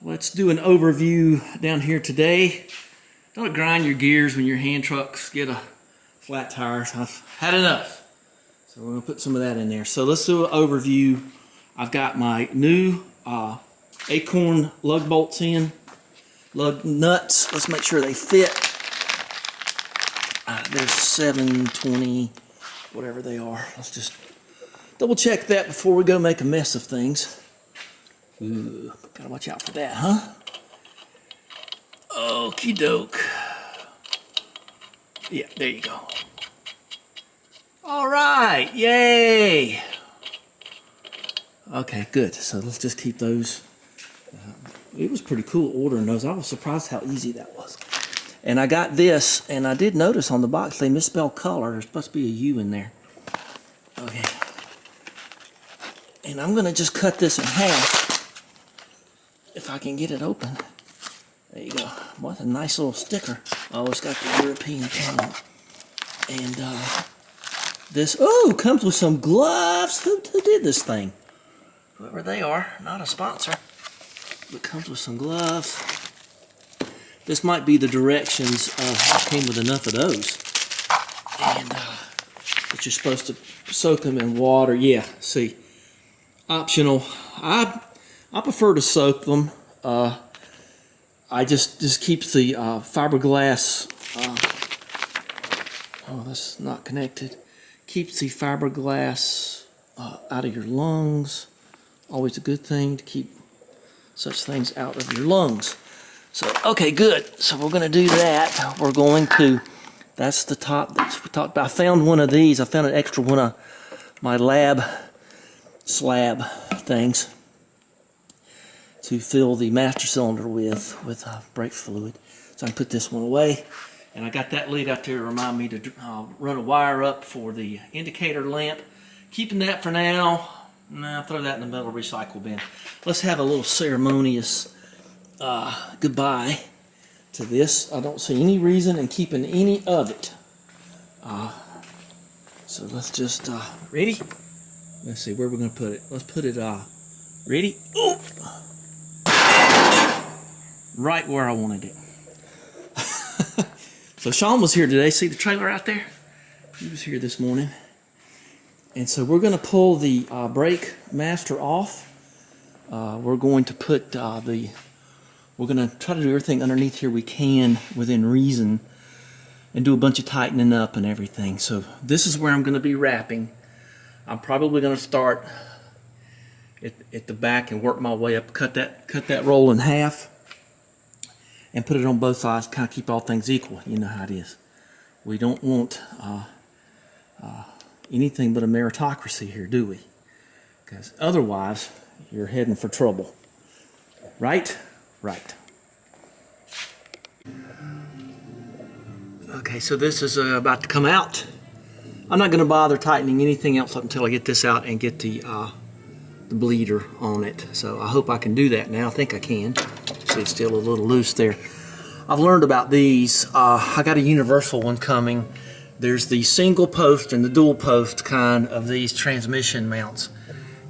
Let's do an overview down here today. Don't grind your gears when your hand trucks get a flat tire. I've had enough. So we're going to put some of that in there. So let's do an overview. I've got my new Acorn lug bolts in. Lug nuts. Let's make sure they fit. There's 720, whatever they are. Let's just double check that before we go make a mess of things. Ooh, gotta watch out for that, huh? Okie doke. Yeah, there you go. All right, yay! Okay, good. So let's just keep those. It was pretty cool ordering those. I was surprised how easy that was. And I got this, and I did notice on the box they misspelled color. There's supposed to be a U in there. Okay. And I'm gonna just cut this in half. If I can get it open. There you go. What a nice little sticker. Oh, it's got the European paint. And this, comes with some gloves. Who did this thing? Whoever they are, not a sponsor. But comes with some gloves. This might be the directions. I came with enough of those. And but you're supposed to soak them in water. Yeah, see. Optional. I prefer to soak them. I just keeps the fiberglass. That's not connected. Keeps the fiberglass out of your lungs. Always a good thing to keep such things out of your lungs. So okay, good. So we're going to do that. We're going to. That's the top that we talked about. I found one of these. I found an extra one of my lab slab things to fill the master cylinder with brake fluid. So I can put this one away. And I got that lead out there to remind me to run a wire up for the indicator lamp. Keeping that for now. Nah, throw that in the metal recycle bin. Let's have a little ceremonious goodbye to this. I don't see any reason in keeping any of it. So let's just, ready? Let's see where we're going to put it. Let's put it, ready? Ooh! Right where I wanted it. So Sean was here today. See the trailer out there? He was here this morning. And so we're going to pull the brake master off. We're going to put we're going to try to do everything underneath here we can within reason and do a bunch of tightening up and everything. So this is where I'm going to be wrapping. I'm probably going to start at the back and work my way up. Cut that roll in half. And put it on both sides, kind of keep all things equal. You know how it is. We don't want anything but a meritocracy here, do we? Because otherwise, you're heading for trouble. Right? Right. Okay, so this is about to come out. I'm not going to bother tightening anything else up until I get this out and get the bleeder on it. So I hope I can do that now. I think I can. See, it's still a little loose there. I've learned about these. I got a universal one coming. There's the single post and the dual post kind of these transmission mounts.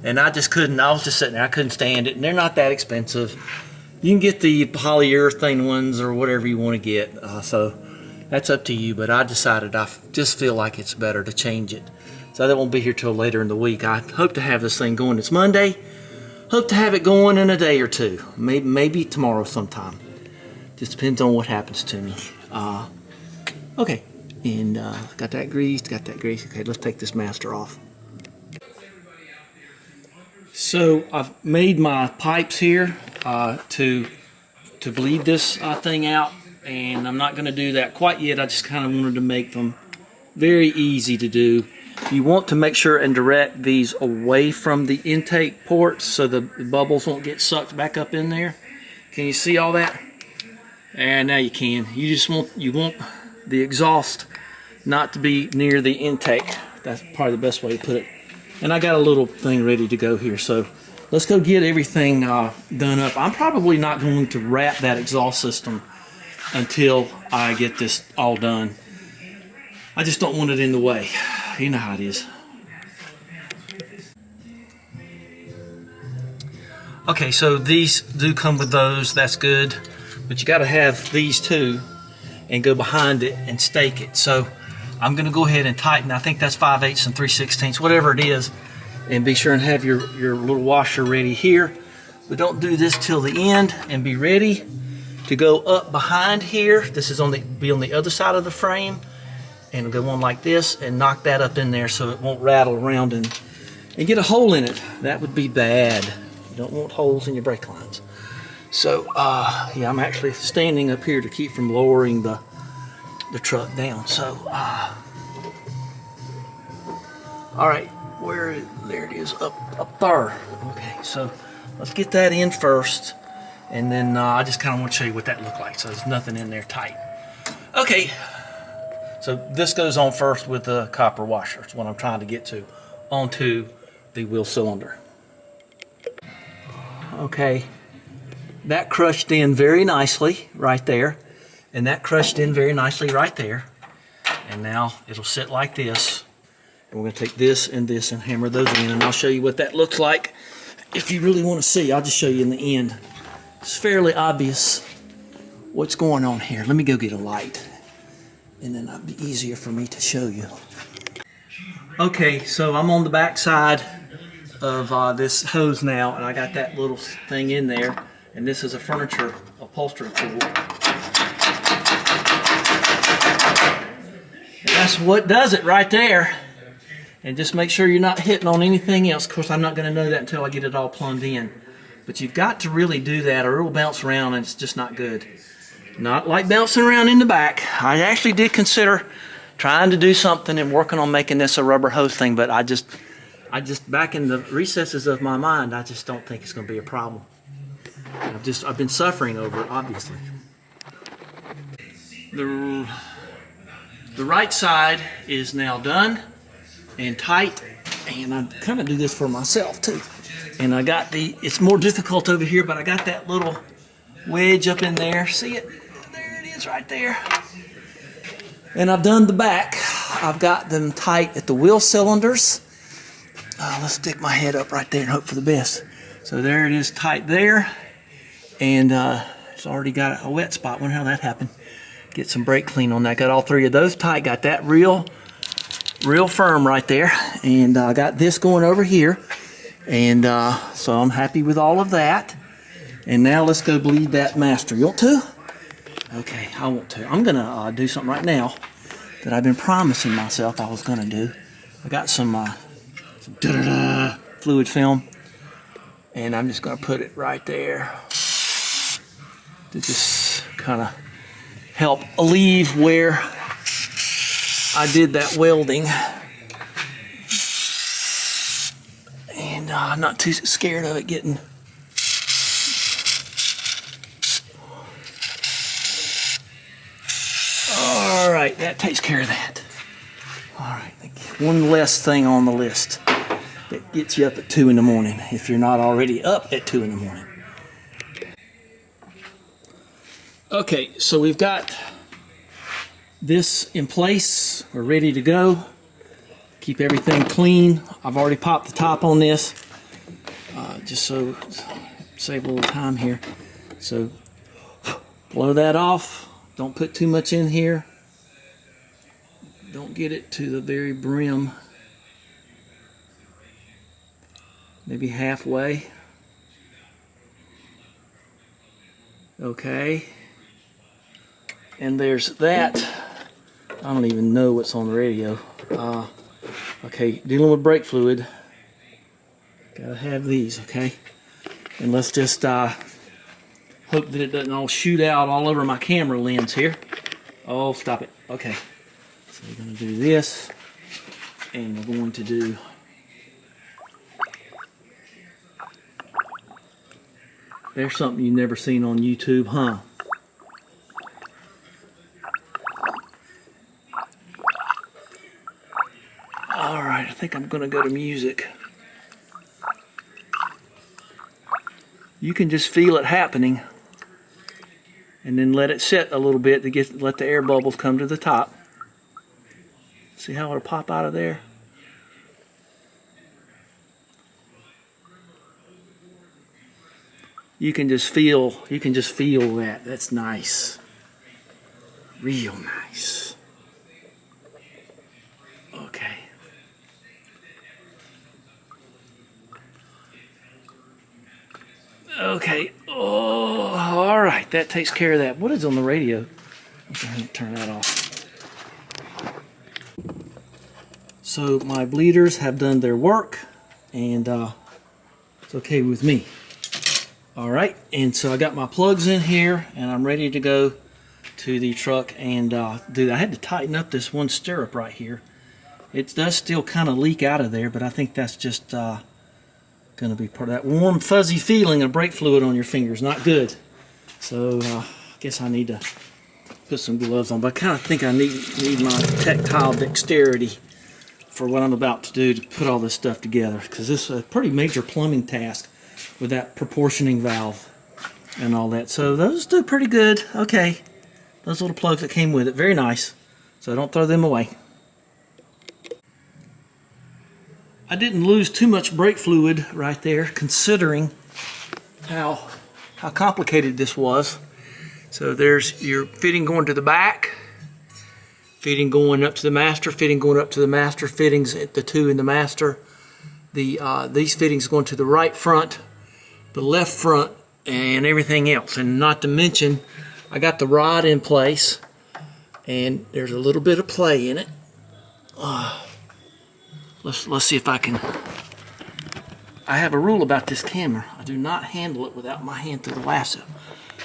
And I just couldn't, I was just sitting there, I couldn't stand it. And they're not that expensive. You can get the polyurethane ones or whatever you want to get. So that's up to you. But I decided I just feel like it's better to change it. So that won't be here till later in the week. I hope to have this thing going. It's Monday. Hope to have it going in a day or two. Maybe tomorrow sometime. Just depends on what happens to me. Okay. And got that greased. Okay, let's take this master off. So I've made my pipes here to bleed this thing out. And I'm not going to do that quite yet. I just kind of wanted to make them very easy to do. You want to make sure and direct these away from the intake ports so the bubbles won't get sucked back up in there. Can you see all that? And now you can. You want the exhaust not to be near the intake. That's probably the best way to put it. And I got a little thing ready to go here. So let's go get everything done up. I'm probably not going to wrap that exhaust system until I get this all done. I just don't want it in the way. You know how it is. Okay, so these do come with those, that's good. But you gotta have these too and go behind it and stake it. So I'm gonna go ahead and tighten, I think that's 5/8 and 3/16, whatever it is. And be sure and have your little washer ready here. But don't do this till the end, and be ready to go up behind here. This is be on the other side of the frame, and go on like this and knock that up in there so it won't rattle around and get a hole in it. That would be bad. You don't want holes in your brake lines. So yeah, I'm actually standing up here to keep from lowering the truck down. So all right, there it is, up there. Okay, so let's get that in first, and then I just kind of want to show you what that looked like. So there's nothing in there tight. Okay, so this goes on first with the copper washer. It's what I'm trying to get to, onto the wheel cylinder. Okay, that crushed in very nicely right there, and that crushed in very nicely right there. And now it'll sit like this. And we're going to take this and hammer those in, and I'll show you what that looks like. If you really want to see, I'll just show you in the end. It's fairly obvious what's going on here. Let me go get a light, and then it'll be easier for me to show you. Okay, so I'm on the back side of this hose now, and I got that little thing in there, and this is a furniture upholstery tool. And that's what does it right there. And just make sure you're not hitting on anything else. Of course, I'm not going to know that until I get it all plumbed in. But you've got to really do that, or it will bounce around, and it's just not good. Not like bouncing around in the back. I actually did consider trying to do something and working on making this a rubber hose thing, but I just back in the recesses of my mind, I just don't think it's going to be a problem. I've been suffering over it, obviously. The right side is now done and tight, and I kind of do this for myself too. And I got it's more difficult over here, but I got that little wedge up in there. See it? There it is right there. And I've done the back. I've got them tight at the wheel cylinders. Let's stick my head up right there and hope for the best. So there it is, tight there. And it's already got a wet spot. Wonder how that happened. Get some brake clean on that. Got all three of those tight. Got that real firm right there. And I got this going over here. And so I'm happy with all of that. And now let's go bleed that master. You want to? Okay, I want to. I'm going to do something right now that I've been promising myself I was going to do. I got some fluid film. And I'm just going to put it right there to just kind of help alleviate where I did that welding. And I'm not too scared of it getting. All right, that takes care of that. All right, one less thing on the list that gets you up at 2 in the morning if you're not already up at 2 in the morning. Okay, so we've got this in place. We're ready to go. Keep everything clean. I've already popped the top on this, just so save a little time here. So blow that off. Don't put too much in here. Don't get it to the very brim. Maybe halfway. Okay. And there's that. I don't even know what's on the radio. Okay, dealing with brake fluid. Gotta have these, okay? And let's just hope that it doesn't all shoot out all over my camera lens here. Oh, stop it. Okay. So we're gonna do this, and we're going to do there's something you've never seen on YouTube, huh? Alright, I think I'm gonna go to music. You can just feel it happening, and then let it sit a little bit to let the air bubbles come to the top. See how it'll pop out of there? You can just feel that. That's nice. Real nice. Okay. Okay. Oh, all right. That takes care of that. What is on the radio? Okay, turn that off. So my bleeders have done their work, and it's okay with me. All right. And so I got my plugs in here, and I'm ready to go to the truck and do that. I had to tighten up this one stirrup right here. It does still kind of leak out of there, but I think that's just going to be part of that warm, fuzzy feeling of brake fluid on your fingers. Not good. So I guess I need to put some gloves on, but I kind of think I need my tactile dexterity for what I'm about to do to put all this stuff together, because this is a pretty major plumbing task with that proportioning valve and all that. So those do pretty good. Okay. Those little plugs that came with it, very nice. So don't throw them away. I didn't lose too much brake fluid right there, considering how complicated this was. So there's your fitting going to the back, fitting going up to the master, fitting going up to the master, fittings at the two in the master. These fittings going to the right front, the left front, and everything else. And not to mention, I got the rod in place, and there's a little bit of play in it. Let's see if I can. I have a rule about this camera. I do not handle it without my hand through the lasso.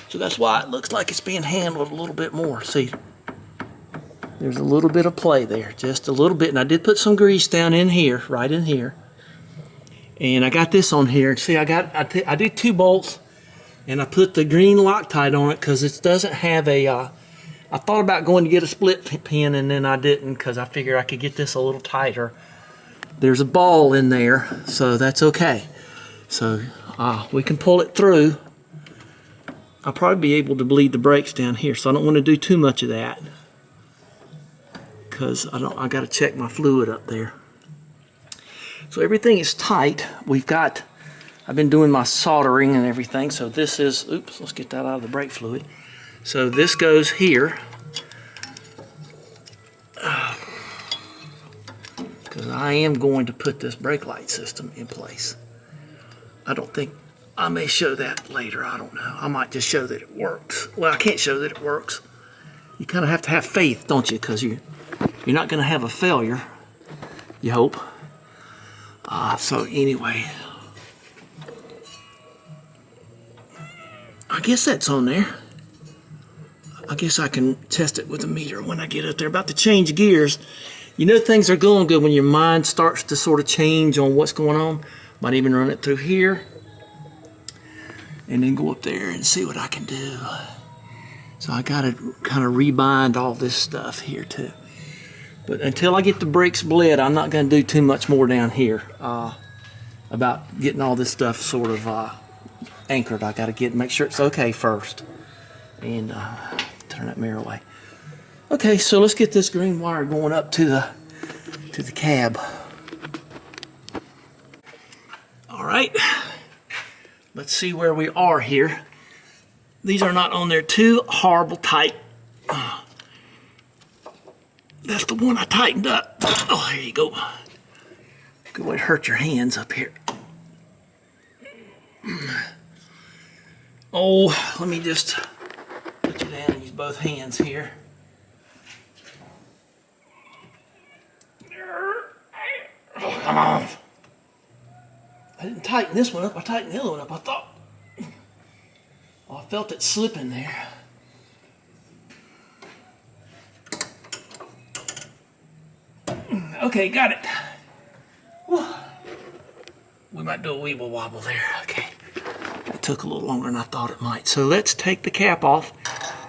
So that's why it looks like it's being handled a little bit more. See, there's a little bit of play there, just a little bit. And I did put some grease down in here, right in here. And I got this on here. See, I did 2 bolts. And I put the green Loctite on it because it doesn't have a, I thought about going to get a split pin, and then I didn't because I figured I could get this a little tighter. There's a ball in there, so that's okay. So we can pull it through. I'll probably be able to bleed the brakes down here, so I don't want to do too much of that because I got to check my fluid up there. So everything is tight. I've been doing my soldering and everything, so this is, oops, let's get that out of the brake fluid. So this goes here, because I am going to put this brake light system in place. I may show that later, I don't know. I might just show that it works. Well, I can't show that it works. You kind of have to have faith, don't you? Because you're not going to have a failure, you hope. So anyway, I guess that's on there. I guess I can test it with a meter when I get up there. About to change gears. You know things are going good when your mind starts to sort of change on what's going on. Might even run it through here and then go up there and see what I can do. So I gotta kind of rebind all this stuff here too. But until I get the brakes bled, I'm not gonna do too much more down here about getting all this stuff sort of anchored. I gotta make sure it's okay first, and turn that mirror away. Okay, so let's get this green wire going up to the cab. All right, let's see where we are here. These are not on there too horrible tight. That's the one I tightened up. Oh, there you go. Good way to hurt your hands up here. Oh, let me just put you down and use both hands here. Oh, come on. I didn't tighten this one up. I tightened the other one up. I thought. Oh, I felt it slipping there. Okay, got it. Whew. We might do a weeble wobble there. Okay. It took a little longer than I thought it might. So let's take the cap off.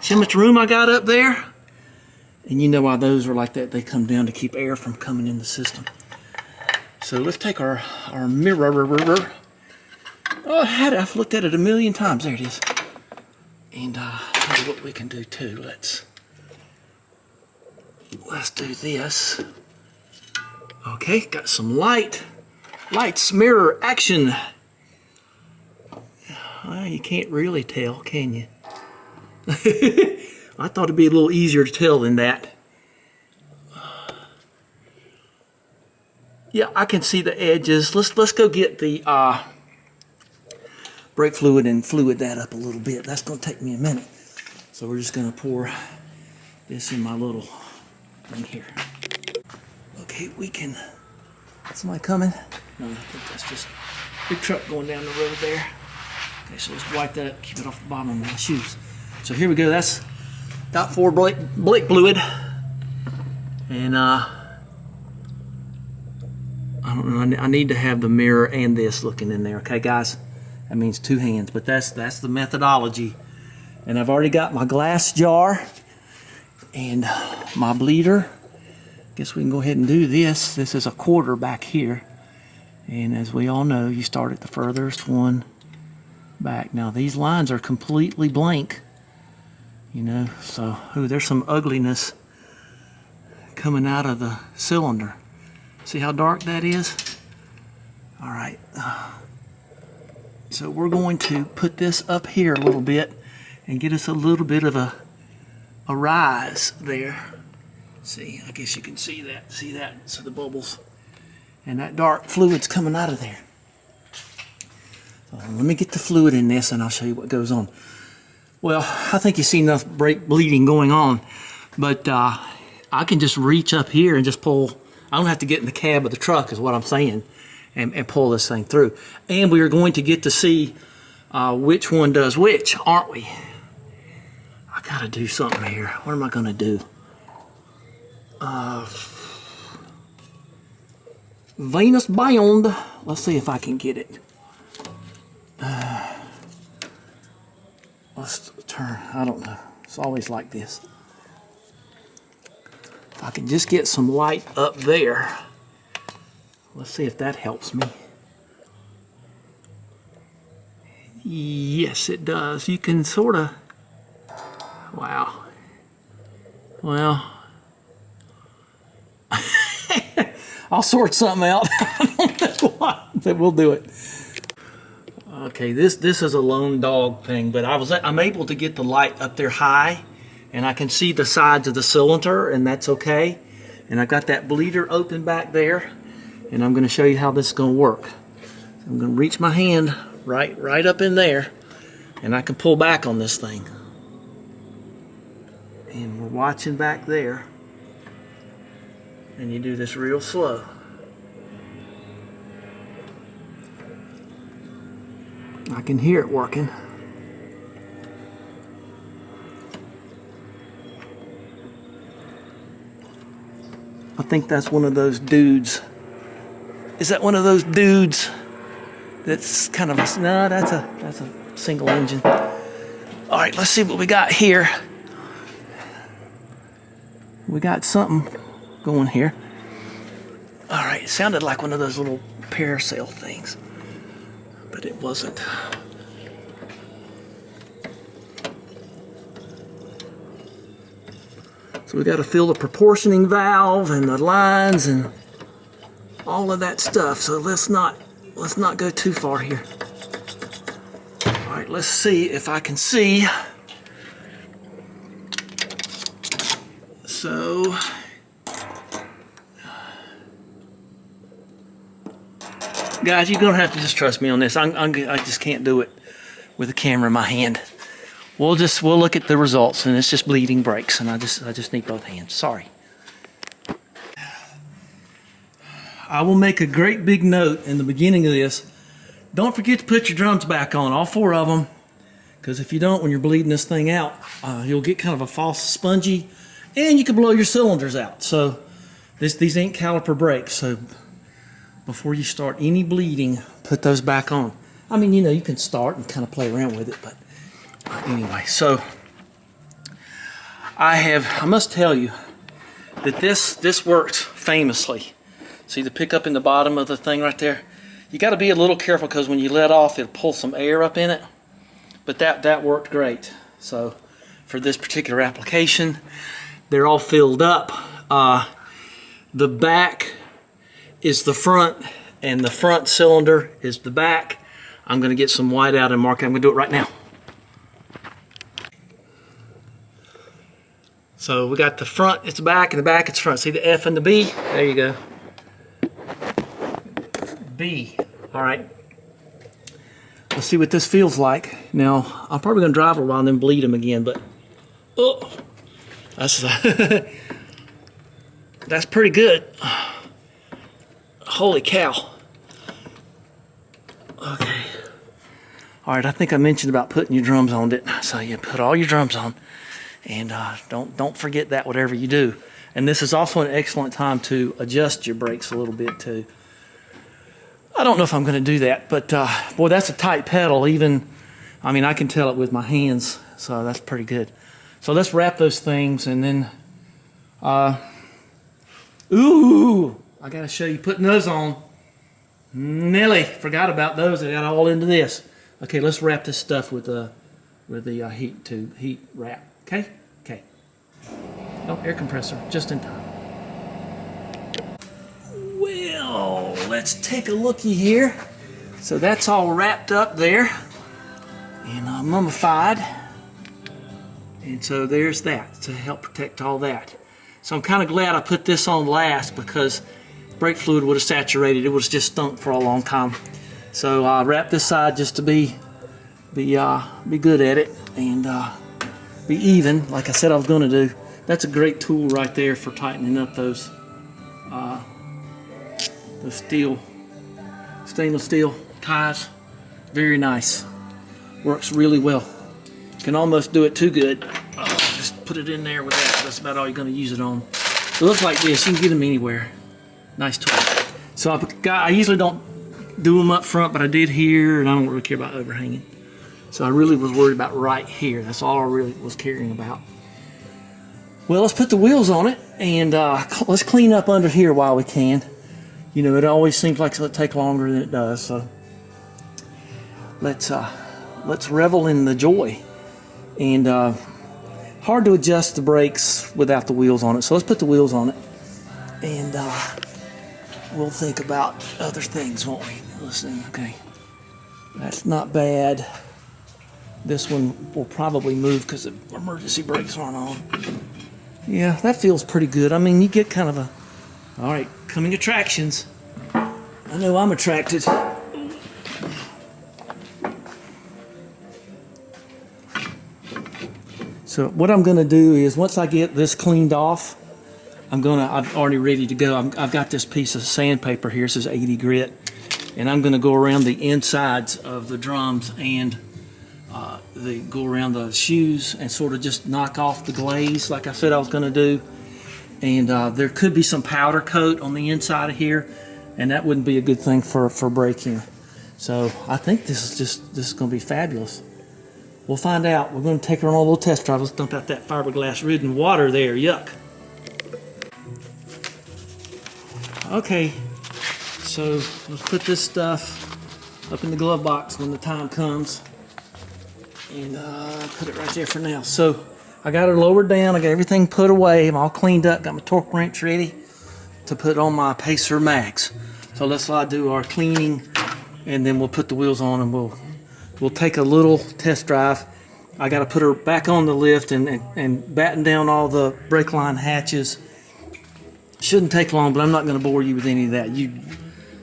See how much room I got up there? And you know why those are like that. They come down to keep air from coming in the system. So let's take our mirror. Oh, I've looked at it a million times. There it is. And tell you what we can do too. Let's do this. Okay, got some lights, mirror action. Well, you can't really tell, can you? I thought it'd be a little easier to tell than that. Yeah, I can see the edges. Let's go get the brake fluid and fluid that up a little bit. That's going to take me a minute. So we're just going to pour this in my little thing here. Okay, we can... Somebody coming? No, I think that's just a big truck going down the road there. Okay, so let's wipe that up, keep it off the bottom of my shoes. So here we go. That's got 4 brake fluid. And I don't know, I need to have the mirror and this looking in there. Okay, guys? That means 2 hands, but that's the methodology. And I've already got my glass jar and my bleeder. Guess we can go ahead and do this. This is a 1/4 back here. And as we all know, you start at the furthest one back. Now these lines are completely blank, you know, so ooh, there's some ugliness coming out of the cylinder. See how dark that is? All right. So we're going to put this up here a little bit and get us a little bit of a rise there. See, I guess you can see that. See that? So the bubbles and that dark fluid's coming out of there. So let me get the fluid in this and I'll show you what goes on. Well, I think you see enough brake bleeding going on, but I can just reach up here and just pull. I don't have to get in the cab of the truck is what I'm saying, and pull this thing through. And we are going to get to see which one does which, aren't we? I gotta do something here. What am I gonna do? Venus bound. Let's see if I can get it. Let's turn. I don't know. It's always like this. If I can just get some light up there. Let's see if that helps me. Yes, it does. You can sort of. Wow. Well. I'll sort something out. I don't know what, but we'll do it. Okay, this is a lone dog thing, but I'm able to get the light up there high, and I can see the sides of the cylinder, and that's okay. And I've got that bleeder open back there, and I'm going to show you how this is going to work. I'm going to reach my hand right up in there, and I can pull back on this thing. And we're watching back there. And you do this real slow. I can hear it working. I think that's one of those dudes. Is that one of those dudes that's kind of a, no, that's a single engine. All right, let's see what we got here. We got something going here. All right, it sounded like one of those little parasail things, but it wasn't. So we got to fill the proportioning valve and the lines and all of that stuff. So let's not go too far here. All right, let's see if I can see. So guys, you're gonna have to just trust me on this. I just can't do it with a camera in my hand. We'll look at the results, and it's just bleeding brakes, and I just need both hands. Sorry. I will make a great big note in the beginning of this. Don't forget to put your drums back on, all 4 of them, because if you don't, when you're bleeding this thing out, you'll get kind of a false spongy, and you can blow your cylinders out. So these ain't caliper brakes. So before you start any bleeding, put those back on. I mean, you know, you can start and kind of play around with it, but anyway. So I must tell you that this works famously. See the pickup in the bottom of the thing right there? You got to be a little careful because when you let off, it'll pull some air up in it. But that worked great. So for this particular application, they're all filled up. The back is the front, and the front cylinder is the back. I'm going to get some white out and mark it. I'm going to do it right now. So we got the front, it's back, and the back, it's front. See the F and the B? There you go. B. All right. Let's see what this feels like. Now, I'm probably going to drive a while and then bleed them again, but oh, that's that's pretty good. Holy cow. Okay. All right, I think I mentioned about putting your drums on, didn't I? So you put all your drums on, and don't forget that whatever you do. And this is also an excellent time to adjust your brakes a little bit too. I don't know if I'm going to do that, but boy, that's a tight pedal. Even, I mean, I can tell it with my hands, so that's pretty good. So let's wrap those things, and then, ooh, I got to show you putting those on. Nelly, forgot about those. I got all into this. Okay, let's wrap this stuff with the heat wrap. Okay, okay. Oh, air compressor, just in time. Well, let's take a looky here. So that's all wrapped up there and mummified. And so there's that to help protect all that. So I'm kind of glad I put this on last because brake fluid would have saturated. It was just stunk for a long time. So I wrapped this side just to be good at it and be even, like I said I was going to do. That's a great tool right there for tightening up those stainless steel ties. Very nice. Works really well. Can almost do it too good. Just put it in there with that. That's about all you're going to use it on. It looks like this. You can get them anywhere. Nice tool. So I usually don't do them up front, but I did here, and I don't really care about overhanging. So I really was worried about right here. That's all I really was caring about. Well, let's put the wheels on it, and let's clean up under here while we can. You know, it always seems like it'll take longer than it does. So let's revel in the joy. And hard to adjust the brakes without the wheels on it. So let's put the wheels on it, and we'll think about other things, won't we? Listen, okay, that's not bad. This one will probably move because the emergency brakes aren't on. Yeah, that feels pretty good. I mean, you get kind of a, all right, coming attractions. I know I'm attracted. So what I'm going to do is once I get this cleaned off, I'm already ready to go. I've got this piece of sandpaper here. This is 80 grit. And I'm going to go around the insides of the drums and go around the shoes and sort of just knock off the glaze like I said I was going to do. And there could be some powder coat on the inside of here, and that wouldn't be a good thing for braking. So I think this is going to be fabulous. We'll find out. We're going to take her on a little test drive. Let's dump out that fiberglass ridden water there. Yuck. Okay, so let's put this stuff up in the glove box when the time comes, and put it right there for now. So I got her lowered down. I got everything put away. I'm all cleaned up. Got my torque wrench ready to put on my Pacer Max. So let's do our cleaning, and then we'll put the wheels on, and we'll take a little test drive. I got to put her back on the lift and batten down all the brake line hatches. Shouldn't take long, but I'm not going to bore you with any of that.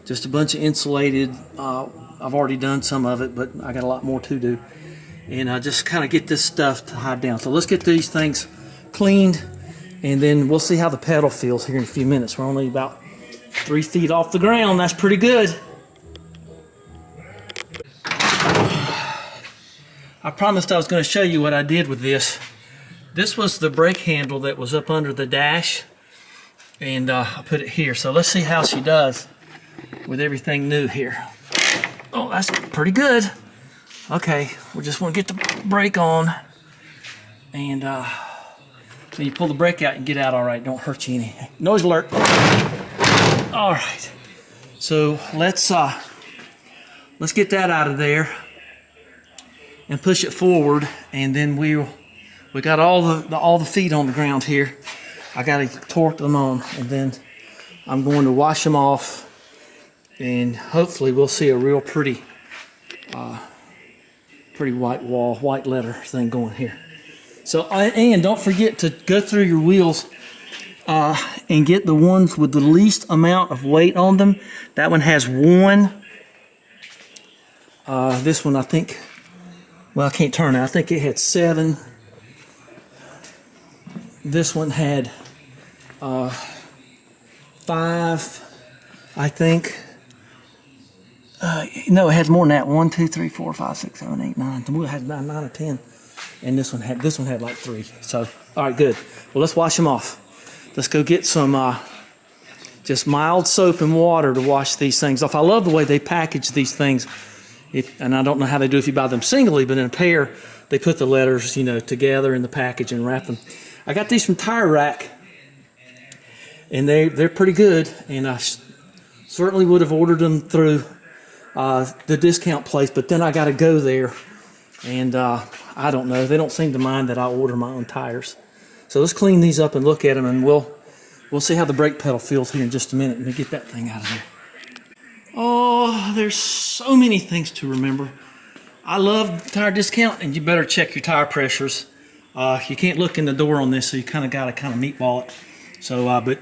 Just a bunch of insulated. I've already done some of it, but I got a lot more to do. And just kind of get this stuff to hide down. So let's get these things cleaned, and then we'll see how the pedal feels here in a few minutes. We're only about 3 feet off the ground. That's pretty good. I promised I was going to show you what I did with this. This was the brake handle that was up under the dash, and I put it here. So let's see how she does with everything new here. Oh, that's pretty good. Okay, we just want to get the brake on, and so you pull the brake out and get out all right. Don't hurt you any. Noise alert. All right, so let's get that out of there and push it forward, and then we got all the feet on the ground here. I got to torque them on, and then I'm going to wash them off, and hopefully we'll see a real pretty pretty white letter thing going here. So, and don't forget to go through your wheels and get the ones with the least amount of weight on them. That one has 1. This one, I think, well, I can't turn it. I think it had 7. This one had 5, I think. No, it has more than that. 1, 2, 3, 4, 5, 6, 7, 8, 9. It had 9 or 10. And this one had like 3. So, all right, good. Well, let's wash them off. Let's go get some just mild soap and water to wash these things off. I love the way they package these things. And I don't know how they do if you buy them singly, but in a pair, they put the letters, together in the package and wrap them. I got these from Tire Rack, and they're pretty good. And I certainly would have ordered them through the discount place, but then I got to go there, and I don't know. They don't seem to mind that I order my own tires. So let's clean these up and look at them, and we'll see how the brake pedal feels here in just a minute. Let me get that thing out of there. Oh, there's so many things to remember. I love Tire Discount, and you better check your tire pressures. You can't look in the door on this, so you got to meatball it. So, but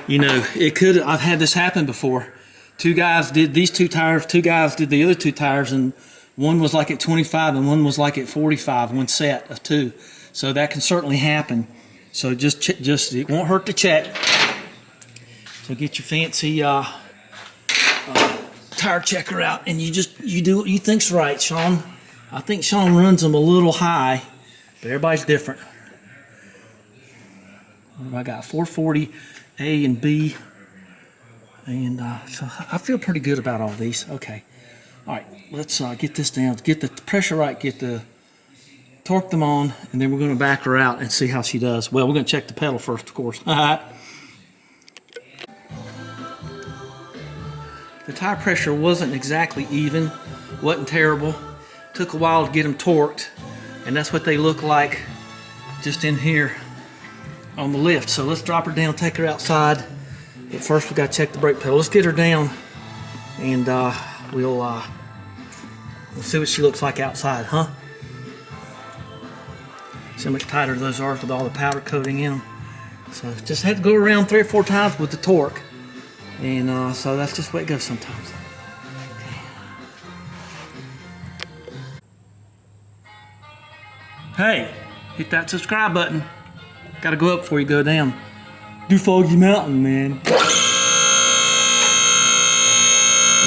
it could. I've had this happen before. 2 guys did these 2 tires. 2 guys did the other 2 tires, and one was like at 25 and one was like at 45. One set of 2. So that can certainly happen. So just it won't hurt to check. So get your fancy tire checker out, and you do what you think's right, Sean. I think Sean runs them a little high, but everybody's different. What have I got? 440 A and B, and so I feel pretty good about all these. Okay, all right. Let's get this down. Get the pressure right. Torque them on, and then we're going to back her out and see how she does. Well, we're going to check the pedal first, of course. The tire pressure wasn't exactly even, wasn't terrible. Took a while to get them torqued, and that's what they look like just in here on the lift. So let's drop her down, take her outside. But first we got to check the brake pedal. Let's get her down, and we'll see what she looks like outside, huh? See how much tighter those are with all the powder coating in them. So just had to go around 3 or 4 times with the torque. And so that's just the way it goes sometimes. Hey, hit that subscribe button. Gotta go up before you go down. Do Foggy Mountain, man. You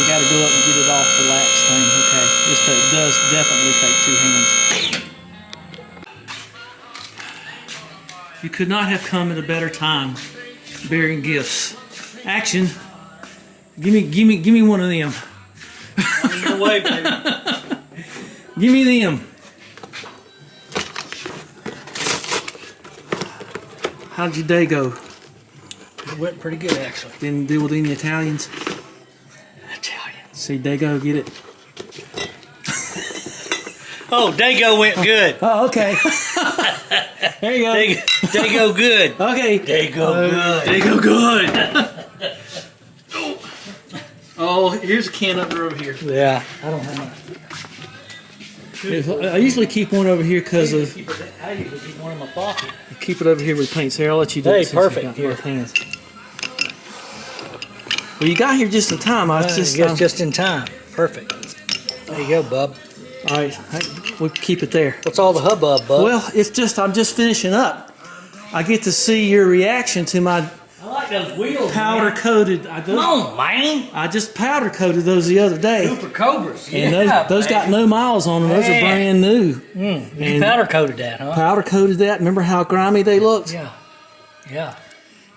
gotta go up and get it off the latch thing. Okay, this does definitely take 2 hands. You could not have come at a better time bearing gifts. Action. Give me one of them. On your way, baby. Give me them. How'd your day go? It went pretty good, actually. Didn't deal with any Italians? Italians. See, Dago, get it? Oh, Dago went good. Oh, okay. There you go. Dago good. Okay. Dago good. Dago good. Oh, here's a can over here. Yeah, I don't have I usually keep one over here because of. I usually keep one in my pocket. Keep it over here with paints. Here, I'll let you do it. Hey, perfect. Here. Both hands. Well, you got here just in time. I was just in time. Perfect. There you go, bub. All right, we'll keep it there. What's all the hubbub, bub? Well, it's just I'm just finishing up. I get to see your reaction to my I like those wheels, powder coated. Come on, man. I just powder coated those the other day. Super Cobras. And those got no miles on them. Those are brand new. You powder coated that, huh? Powder coated that. Remember how grimy they looked? Yeah. Yeah.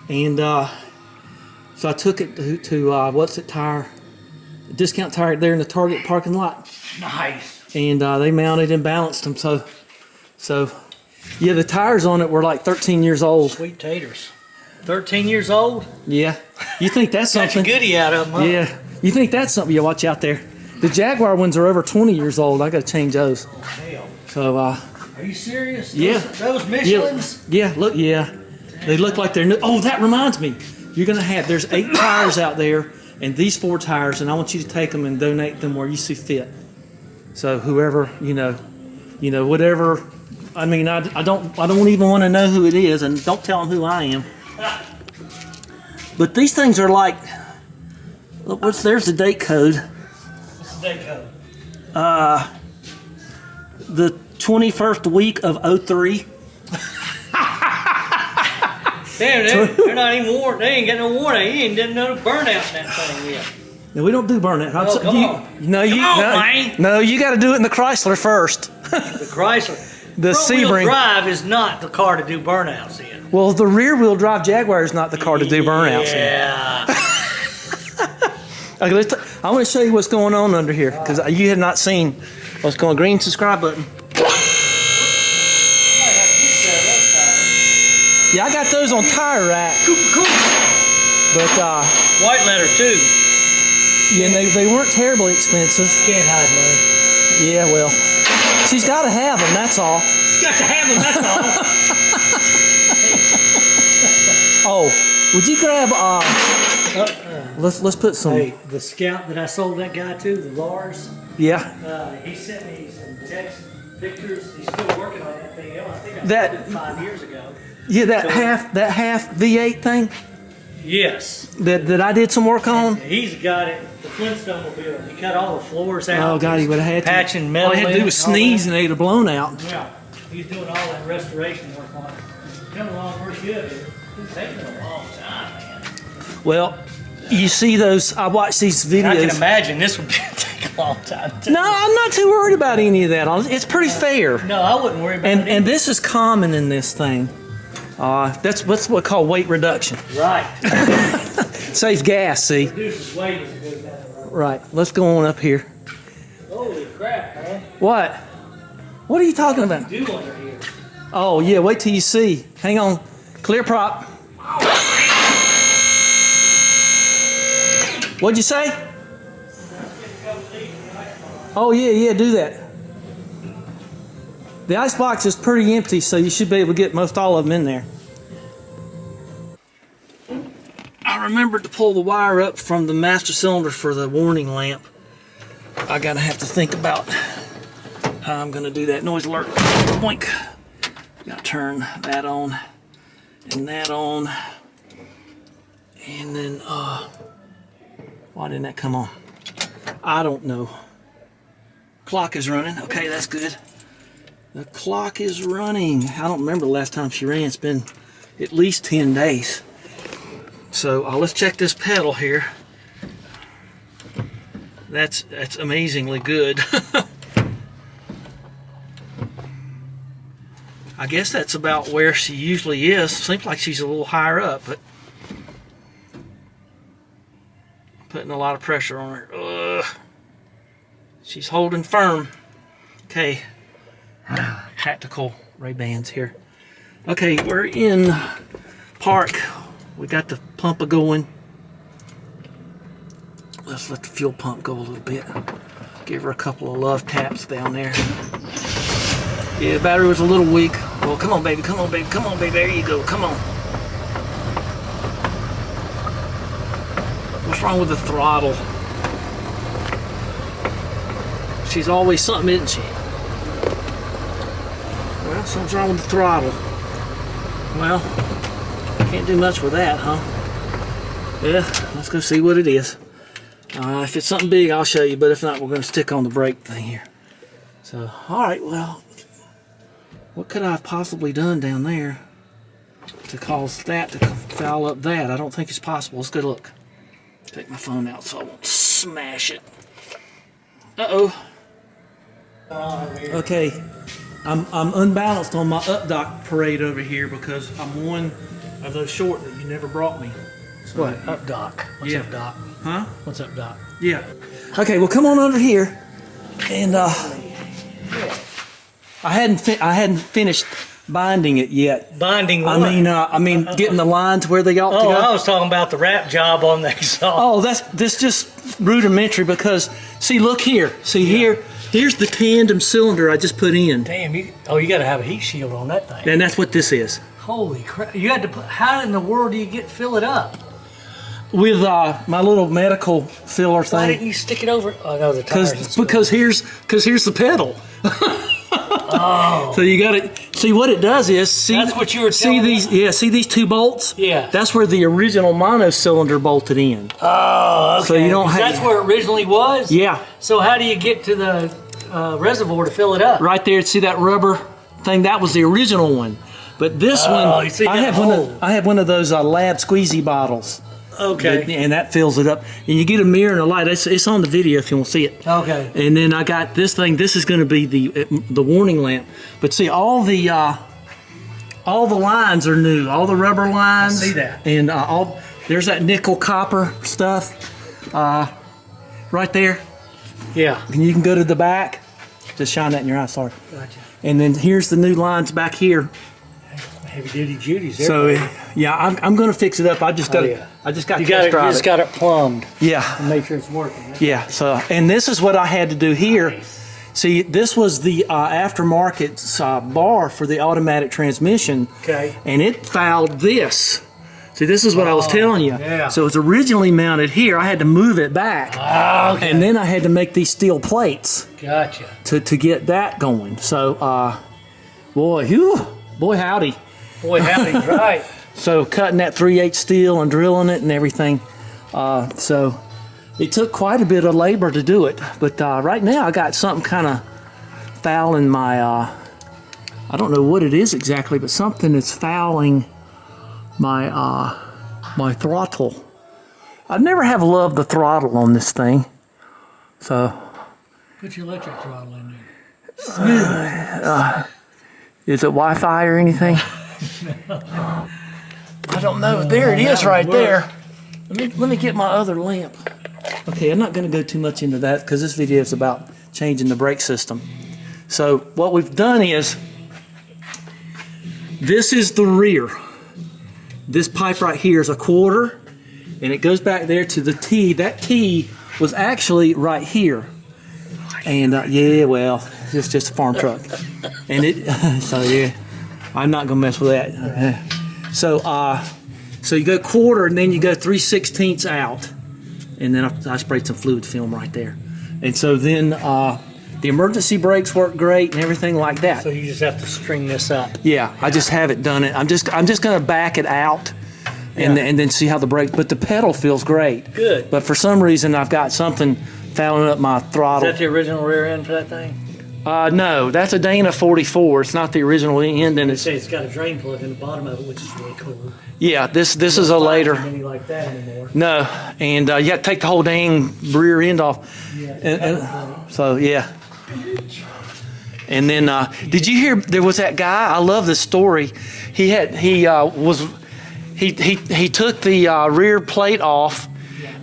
And so I took it to what's it, tire? Discount Tire there in the Target parking lot. Nice. And they mounted and balanced them. So yeah, the tires on it were like 13 years old. Sweet taters. 13 years old? Yeah. You think that's something? Got your goodie out of them, huh? Yeah. You think that's something? You watch out there. The Jaguar ones are over 20 years old. I got to change those. Oh, hell. So are you serious? Yeah. Those Michelins? Yeah. Look. Yeah. They look like they're new. Oh, that reminds me. You're gonna have. There's 8 tires out there, and these 4 tires, and I want you to take them and donate them where you see fit. So whoever, whatever. I mean, I don't even want to know who it is, and don't tell them who I am. But these things are like, there's the date code. What's the date code? The 21st week of 03. Damn, they're not even worn. They ain't got no warranty. He ain't done no burnout in that thing yet. No, we don't do burnout. Oh, come on. No, man. No, you got to do it in the Chrysler first. The Chrysler. The Front-wheel Sebring. drive is not the car to do burnouts in. Well, the rear-wheel drive Jaguar is not the car to do burnouts in. Yeah. Okay, I want to show you what's going on under here because you have not seen what's going on. Green subscribe button. Yeah, I got those on Tire Rack. But White letter too. yeah, they weren't terribly expensive. Can't hide money. Yeah, well, she's got to have them. That's all. She's got to have them. That's all. Oh, would you grab? Let's put some. Hey, the Scout that I sold that guy to, the Lars. Yeah. He sent me some text pictures. He's still working on that thing. I think I That- sold it 5 years ago. Yeah, that half V8 thing Yes. that I did some work on. He's got it. The Flintstone mobile. He cut all the floors out. Oh God, he would have had to. Patching metal. All he had to do was sneeze and they'd have blown out. Yeah. He's doing all that restoration work on it. It's coming along pretty good. It's taking a long time, man. Well, you see those? I watch these videos. I can imagine this would take a long time too. No, I'm not too worried about any of that. It's pretty fair. No, I wouldn't worry about it. And this is common in this thing. That's what's what called weight reduction. Right. Saves gas. See. Reduces weight as it goes down the road. Right. Let's go on up here. Holy crap, man. What? What are you talking about? Do under here. Oh yeah. Wait till you see. Hang on. Clear prop. What'd you say? Oh yeah. Do that. The ice box is pretty empty, so you should be able to get most all of them in there. I remembered to pull the wire up from the master cylinder for the warning lamp. I gotta have to think about how I'm gonna do that. Noise alert. Boink. Gotta turn that on and that on. And then, why didn't that come on? I don't know. Clock is running. Okay, that's good. The clock is running. I don't remember the last time she ran. It's been at least 10 days. So let's check this pedal here. That's amazingly good. I guess that's about where she usually is. Seems like she's a little higher up, but putting a lot of pressure on her. Ugh. She's holding firm. Okay. Tactical Ray-Bans here. Okay, we're in park. We got the pump going. Let's let the fuel pump go a little bit. Give her a couple of love taps down there. Yeah, the battery was a little weak. Well, come on, baby. Come on, baby. Come on, baby. There you go. Come on. What's wrong with the throttle? She's always something, isn't she? Well, something's wrong with the throttle. Well, can't do much with that, huh? Yeah, let's go see what it is. If it's something big, I'll show you, but if not, we're going to stick on the brake thing here. So, alright, well, what could I have possibly done down there to cause that to foul up that? I don't think it's possible. Let's go look. Take my phone out so I won't smash it. Uh-oh. Okay, I'm unbalanced on my up dock parade over here because I'm one of those short that you never brought me. So, What? Up dock. What's up dock? Huh? What's up dock? Yeah. Okay, well come on under here, and I hadn't finished binding it yet. Binding what? I mean, getting the lines where they ought to Oh, go. I was talking about the wrap job on the exhaust. Oh, that's just rudimentary because see, look here. See here. Here's the tandem cylinder I just put in, Damn, you got to have a heat shield on that thing. and that's what this is. Holy crap. You had to put, how in the world do you fill it up? with my little medical filler Why thing. didn't you stick it over? Oh no, the tires. Because here's the pedal. Oh. So you got to see what it does is see. That's what you were see telling these. me? Yeah, see these two bolts. Yeah. That's where the original mono-cylinder bolted in. Oh, okay. So you don't have. That's where it originally was. Yeah. So how do you get to the reservoir to fill it up? Right there, see that rubber thing? That was the original one. But this one, you see I that have one of those lab squeezy bottles. Okay. And that fills it up. And you get a mirror and a light. It's on the video if you want to see it. Okay. And then I got this thing. This is going to be the warning lamp. But see, all the lines are new. All the rubber lines. I see that. And there's that nickel copper stuff right there. Yeah. And you can go to the back. Just shine that in your eye. Sorry. Gotcha. And then here's the new lines back here. Heavy duty duties there. So yeah, I'm going to fix it up. I just got You just got it plumbed. Yeah. And make sure it's working. Yeah. So and this is what I had to do here. See, this was the aftermarket bar for the automatic transmission. Okay. And it fouled this. See, this is what I was telling you. Yeah. So it's originally mounted here. I had to move it back. Oh, okay. And then I had to make these steel plates Gotcha. to get that going. So, boy howdy. Boy, howdy, right. So cutting that 3/8 steel and drilling it and everything. So it took quite a bit of labor to do it. But right now I got something kind of fouling my, I don't know what it is exactly, but something is fouling my my throttle. I never have loved the throttle on this thing. So. Put your electric throttle in there. Is it Wi-Fi or anything? I don't know. There it is right there. Let me get my other lamp. Okay, I'm not going to go too much into that because this video is about changing the brake system. So what we've done is, this is the rear. This pipe right here is a 1/4, and it goes back there to the T. That T was actually right here. And yeah, well, it's just a farm truck. And it, so yeah, I'm not gonna mess with that. So you go 1/4 and then you go 3/16 out. And then I sprayed some fluid film right there. And so then the emergency brakes work great and everything like that. So you just have to string this up. Yeah, I just have it done. I'm just gonna back it out. And then see how the brake, but the pedal feels great. Good. But for some reason I've got something fouling up my throttle. Is that the original rear end for that thing? No, that's a Dana 44. It's not the original end, and Say it's got a drain plug in the bottom of it, which is really cool. yeah. This is a later. Any like that anymore. No, and you have to take the whole dang rear end off. Yeah. So yeah. And then did you hear there was that guy? I love this story. He took the rear plate off,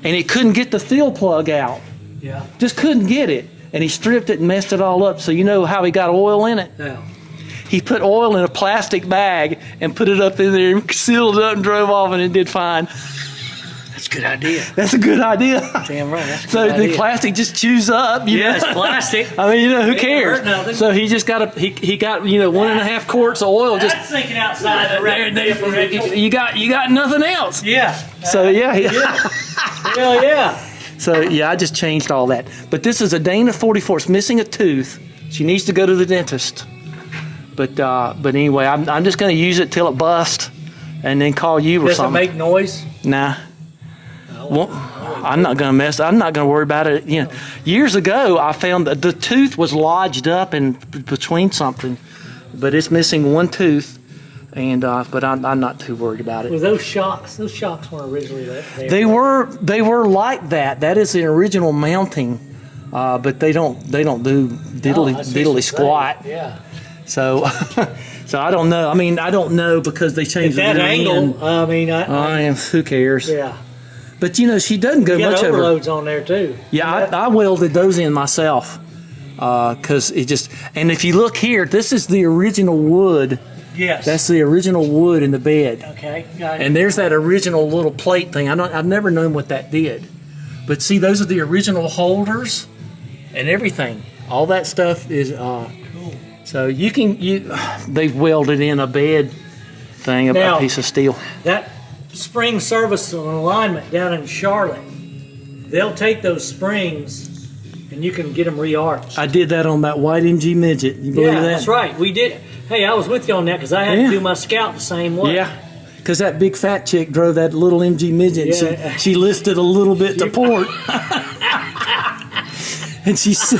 and he couldn't get the fuel plug out. Yeah. Just couldn't get it. And he stripped it and messed it all up. So you know how he got oil in it? Yeah. He put oil in a plastic bag and put it up in there and sealed it up and drove off, and it did fine. That's a good idea. That's a good idea. Damn right. That's a So good idea. the plastic just chews up. You know? It's plastic. I mean, who Ain't cares? hurt nothing. So he just got he got 1.5 quarts of oil. Just That's thinking outside the record. you got nothing else. Yeah. So yeah. Hell yeah. So yeah, I just changed all that. But this is a Dana 44. It's missing a tooth. She needs to go to the dentist. But anyway, I'm just going to use it till it busts, and then call you or Does it something. make noise? Nah. Well, I'm not going to mess. I'm not going to worry about it. You know, years ago I found that the tooth was lodged up in between something, but it's missing one tooth. And but I'm not too worried about it. Well, those shocks weren't originally there. They were like that. That is the original mounting, but they don't do diddly squat. Yeah. So so I don't know. I mean, I don't know because they changed At that the rear end. angle, I mean, Who cares? yeah. But she doesn't go You got much over. overloads on there too. Yeah, I welded those in myself because it just. And if you look here, this is the original wood. Yes. That's the original wood in the bed. Okay. Got it. And there's that original little plate thing. I've never known what that did. But see, those are the original holders and everything. All that stuff is cool. So they've welded in a bed thing, a piece of steel. That spring service and alignment down in Charlotte. They'll take those springs and you can get them re-arched. I did that on that white MG midget. You believe that? That's right. We did. Hey, I was with you on that because I had to do my Scout the same way. Yeah, because that big fat chick drove that little MG midget. And she listed a little bit to port. And she said,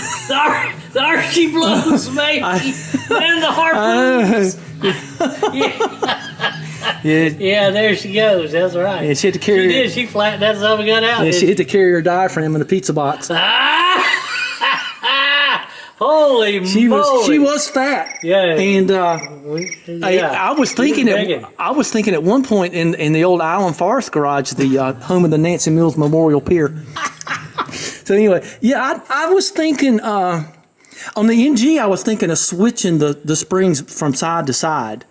the Archie blows, baby. And the harpoons. Yeah, there she goes. That's right. Yeah, she had to carry. She did. She flattened that son of a gun out. Yeah, she had to carry her diaphragm in a pizza box. Holy moly! She was fat. Yeah. And I was thinking at one point in the old Island Forest garage, the home of the Nancy Mills Memorial Pier. So anyway, yeah, I was thinking on the MG, I was thinking of switching the springs from side to side.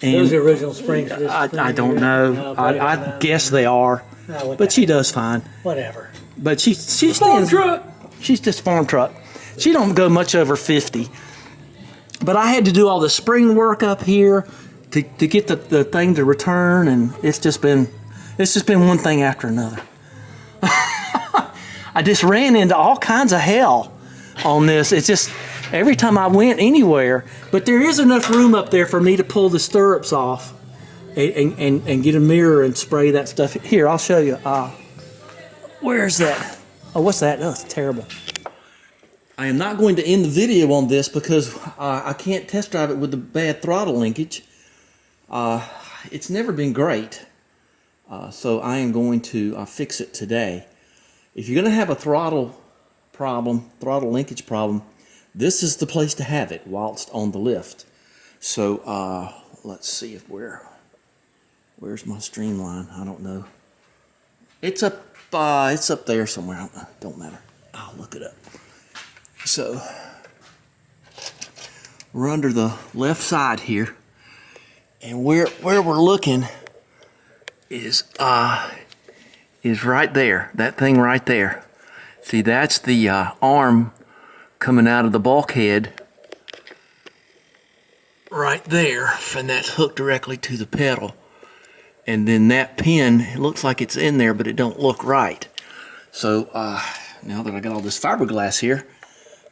And those are original springs. I don't know. I guess they are, but she does fine. Whatever. But she's farm truck. She's just farm truck. She don't go much over 50. But I had to do all the spring work up here to get the thing to return, and it's just been one thing after another. I just ran into all kinds of hell on this. It's just every time I went anywhere, but there is enough room up there for me to pull the stirrups off and get a mirror and spray that stuff. Here, I'll show you. Where's that? Oh, what's that? Oh, it's terrible. I am not going to end the video on this because I can't test drive it with the bad throttle linkage. It's never been great, so I am going to fix it today. If you're going to have a throttle linkage problem, this is the place to have it whilst on the lift. So let's see if where's my streamline? I don't know. It's up there somewhere. Don't matter. I'll look it up. So we're under the left side here, and where we're looking is right there. That thing right there. See, that's the arm coming out of the bulkhead right there, and that's hooked directly to the pedal. And then that pin, it looks like it's in there, but it don't look right. So now that I got all this fiberglass here,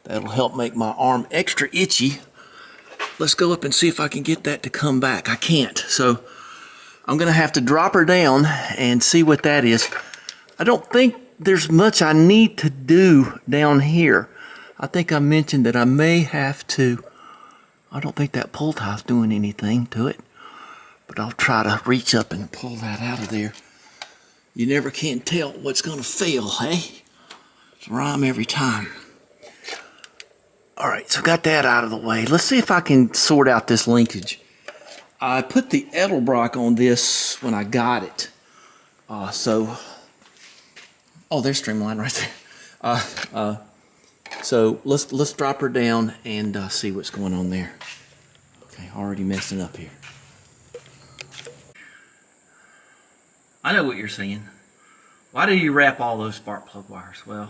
that'll help make my arm extra itchy. Let's go up and see if I can get that to come back. I can't, so I'm gonna have to drop her down and see what that is. I don't think there's much I need to do down here. I think I mentioned that I may have to, I don't think that pull tie's doing anything to it, but I'll try to reach up and pull that out of there. You never can tell what's gonna fail, hey? It's a rhyme every time. All right, so got that out of the way. Let's see if I can sort out this linkage. I put the Edelbrock on this when I got it. Oh, there's streamline right there. So let's drop her down and see what's going on there. Okay, already messing up here. I know what you're saying. Why do you wrap all those spark plug wires? Well,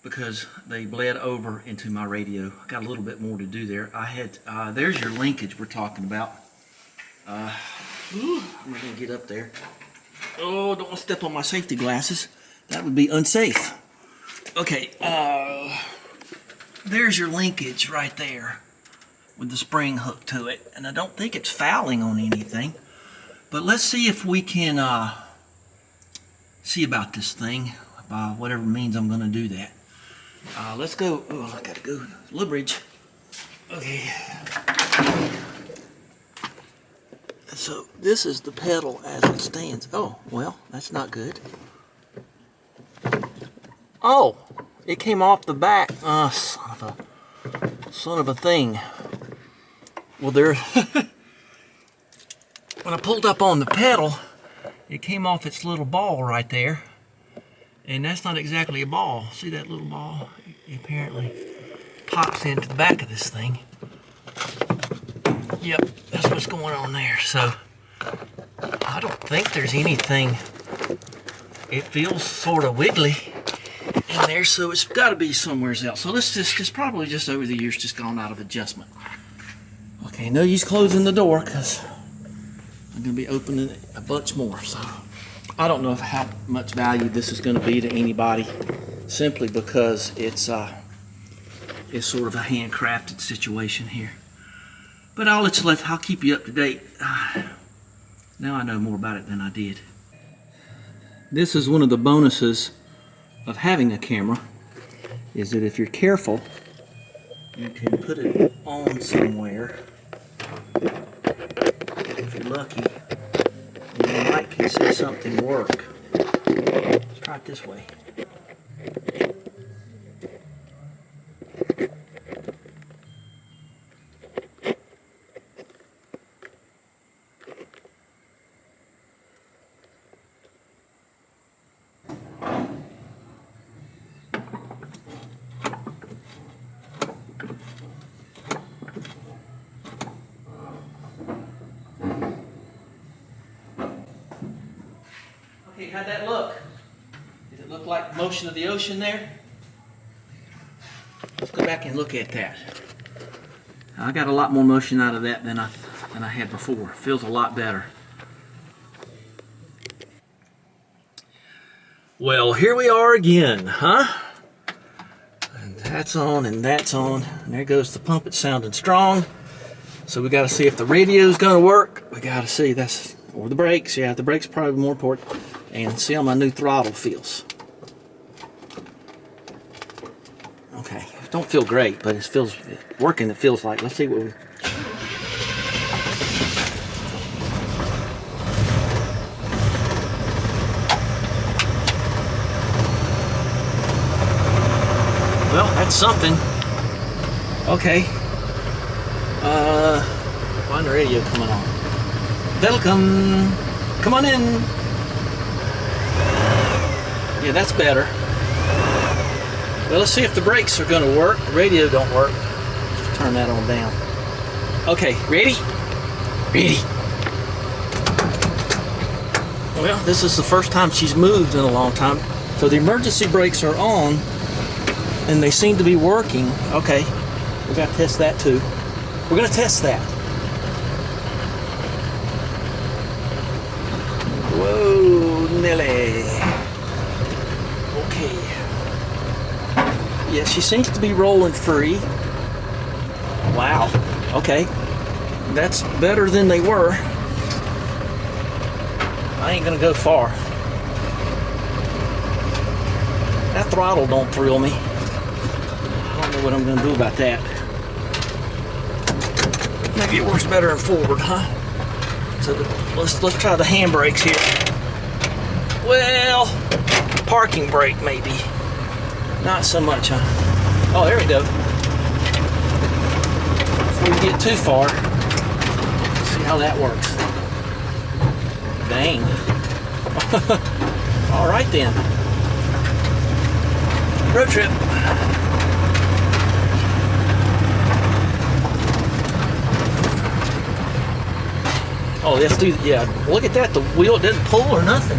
because they bled over into my radio. I got a little bit more to do there. I had, there's your linkage we're talking about. I'm not gonna get up there. Oh, don't want to step on my safety glasses. That would be unsafe. Okay, there's your linkage right there with the spring hooked to it. And I don't think it's fouling on anything. But let's see if we can see about this thing by whatever means I'm gonna do that. Let's go. Oh, I gotta go. Little bridge. Okay. So this is the pedal as it stands. Oh, well, that's not good. Oh, it came off the back. Son of a thing. Well, there. When I pulled up on the pedal, it came off its little ball right there. And that's not exactly a ball. See that little ball? It apparently pops into the back of this thing. Yep, that's what's going on there. So I don't think there's anything. It feels sort of wiggly in there, so it's got to be somewhere else. So let's just probably just over the years just gone out of adjustment. Okay, no use closing the door because I'm going to be opening a bunch more. So I don't know how much value this is going to be to anybody, simply because it's sort of a handcrafted situation here. But I'll keep you up to date. Now I know more about it than I did. This is one of the bonuses of having a camera, is that if you're careful, you can put it on somewhere. If you're lucky, and you might can see something work. Let's try it this way. Okay, how'd that look? Did it look like motion of the ocean there? Let's go back and look at that. I got a lot more motion out of that than I had before. Feels a lot better. Well, here we are again, huh? And that's on and that's on. And there goes the pump. It's sounding strong. So we got to see if the radio's going to work. We got to see or the brakes. Yeah, the brakes are probably more important. And see how my new throttle feels. Okay, it don't feel great, but it feels working. It feels like. Let's see what we. Well, that's something. Okay. Find the radio coming on. That'll come. Come on in. Yeah, that's better. Well, let's see if the brakes are going to work. The radio don't work. Just turn that on down. Okay, ready? Ready. Well, this is the first time she's moved in a long time. So the emergency brakes are on, and they seem to be working. Okay, we got to test that too. We're going to test that. Whoa, Nelly. Okay. Yeah, she seems to be rolling free. Wow. Okay. That's better than they were. I ain't gonna go far. That throttle don't thrill me. I don't know what I'm gonna do about that. Maybe it works better in forward, huh? So let's try the handbrakes here. Well, parking brake maybe. Not so much, huh? Oh, there we go. Before we get too far, see how that works. Dang. All right then. Road trip. Oh, let's do, yeah, look at that. The wheel didn't pull or nothing.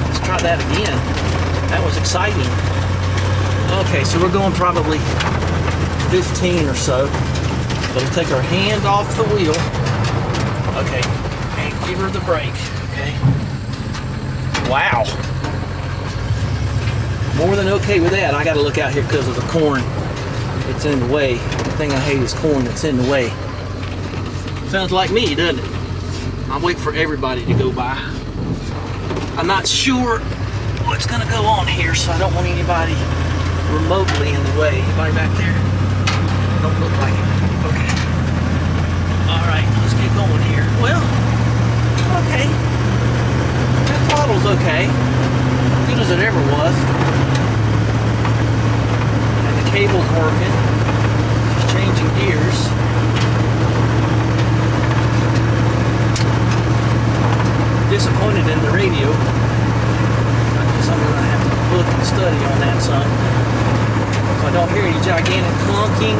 Let's try that again. That was exciting. Okay, so we're going probably 15 or so. We'll take our hand off the wheel. Okay, and give her the brake. Okay. Wow. More than okay with that. I got to look out here because of the corn that's in the way. The thing I hate is corn that's in the way. Sounds like me, doesn't it? I'll wait for everybody to go by. I'm not sure what's going to go on here, so I don't want anybody remotely in the way. Anybody back there? Don't look like it. Okay. All right, let's get going here. Well, okay. That throttle's okay. Good as it ever was. And the cable's working. Just changing gears. Disappointed in the radio. I guess I'm gonna have to look and study on that some. So I don't hear any gigantic clunking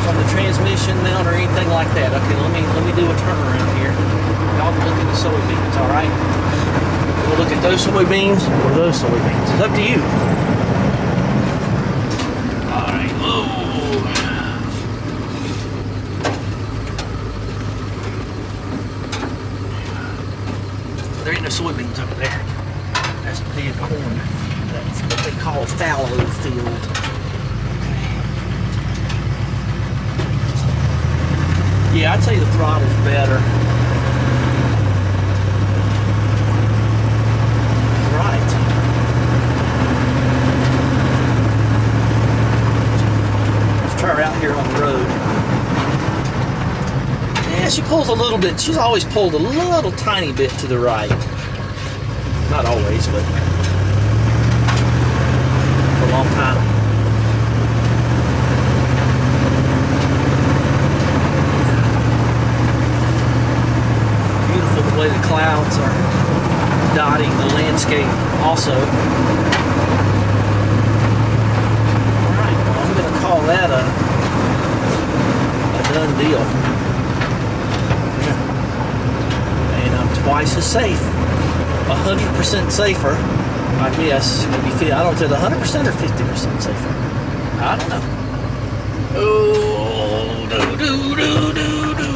from the transmission mount or anything like that. Okay, let me do a turnaround here. Y'all can look at the soybeans, all right? We'll look at those soybeans or those soybeans. It's up to you. All right. Whoa. soybeans over there. That's dead corn. That's what they call a fallow field. Yeah, I'd say the throttle's better. Right. Let's try her out here on the road. Yeah, she pulls a little bit. She's always pulled a little tiny bit to the right. Not always, but for a long time. Beautiful the way the clouds are dotting the landscape also. Alright, well, I'm going to call that a done deal. And I'm twice as safe. 100% safer, I guess. Maybe I don't know, 100% or 50% safer. I don't know. Oh, do do do do do.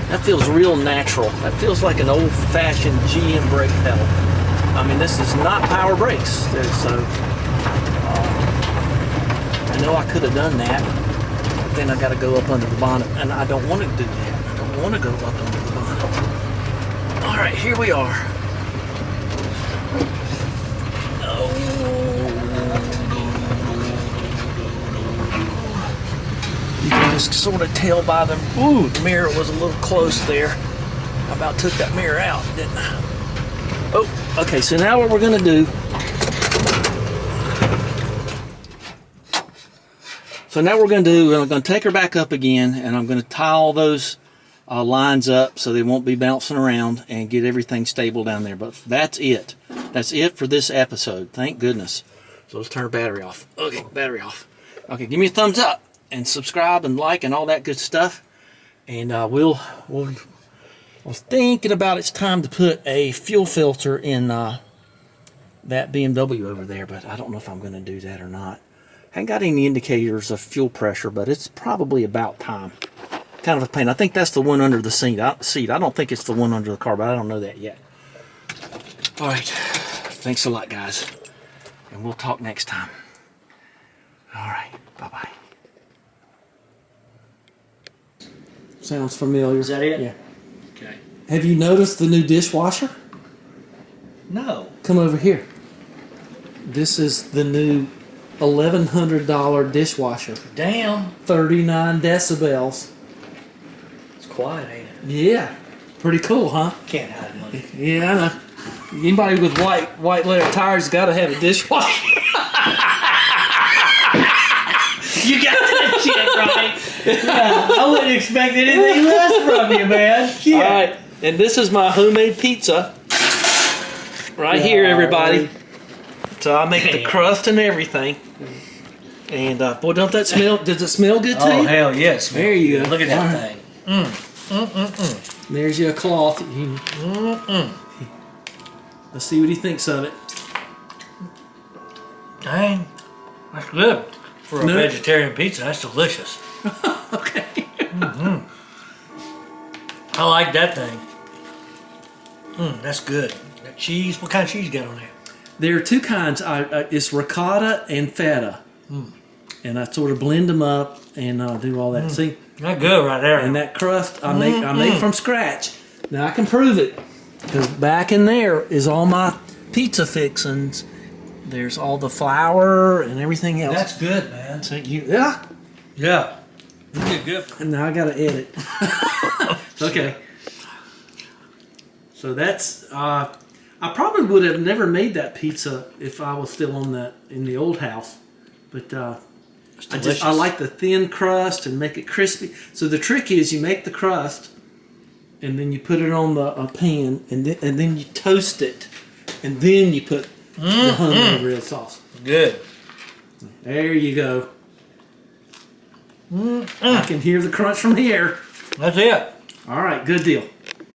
That feels real natural. That feels like an old-fashioned GM brake pedal. I mean, this is not power brakes. I know I could have done that, but then I got to go up under the bonnet, and I don't want to do that. I don't want to go up under the bonnet. All right, here we are. You can just sort of tell by the, ooh, the mirror was a little close there. I about took that mirror out, didn't I? Oh, okay, so now what we're gonna do, I'm gonna take her back up again, and I'm gonna tie all those lines up so they won't be bouncing around and get everything stable down there. But that's it. That's it for this episode. Thank goodness. So let's turn the battery off. Okay, battery off. Okay, give me a thumbs up and subscribe and like and all that good stuff. And I was thinking about it's time to put a fuel filter in that BMW over there, but I don't know if I'm going to do that or not. I ain't got any indicators of fuel pressure, but it's probably about time. Kind of a pain. I think that's the one under the seat. I don't think it's the one under the car, but I don't know that yet. All right. Thanks a lot, guys. And we'll talk next time. All right. Bye-bye. Sounds familiar. Is that it? Yeah. Okay. Have you noticed the new dishwasher? No. Come over here. This is the new $1,100 dishwasher. Damn. 39 decibels. It's quiet, ain't it? Yeah. Pretty cool, huh? Can't hide money. Yeah, I know. Anybody with white leather tires got to have a dishwasher. You got that shit right. Yeah, I wouldn't expect anything less from you, man. Shit. All right, and this is my homemade pizza. Right here, everybody. So I make the crust and everything. And boy, don't that smell? Does it smell good to you? Oh hell yes. There you go. Look at that thing. There's your cloth. Let's see what he thinks of it. Dang, that's good for a vegetarian pizza. That's delicious. Okay. I like that thing. That's good. That cheese. What kind of cheese you got on there? There are two kinds. It's ricotta and feta, and I sort of blend them up and do all that. See, That's good right there. and that crust I make from scratch. Now I can prove it because back in there is all my pizza fixings. There's all the flour and everything else. That's good, man. So Yeah. You did good. And now I gotta edit. Okay. So that's I probably would have never made that pizza if I was still in the old house, but I like the thin crust and make it crispy. So the trick is you make the crust, and then you put it on the pan, and then you toast it, and then you put the homemade red sauce. Good. There you go. I can hear the crunch from here. That's it. All right, good deal.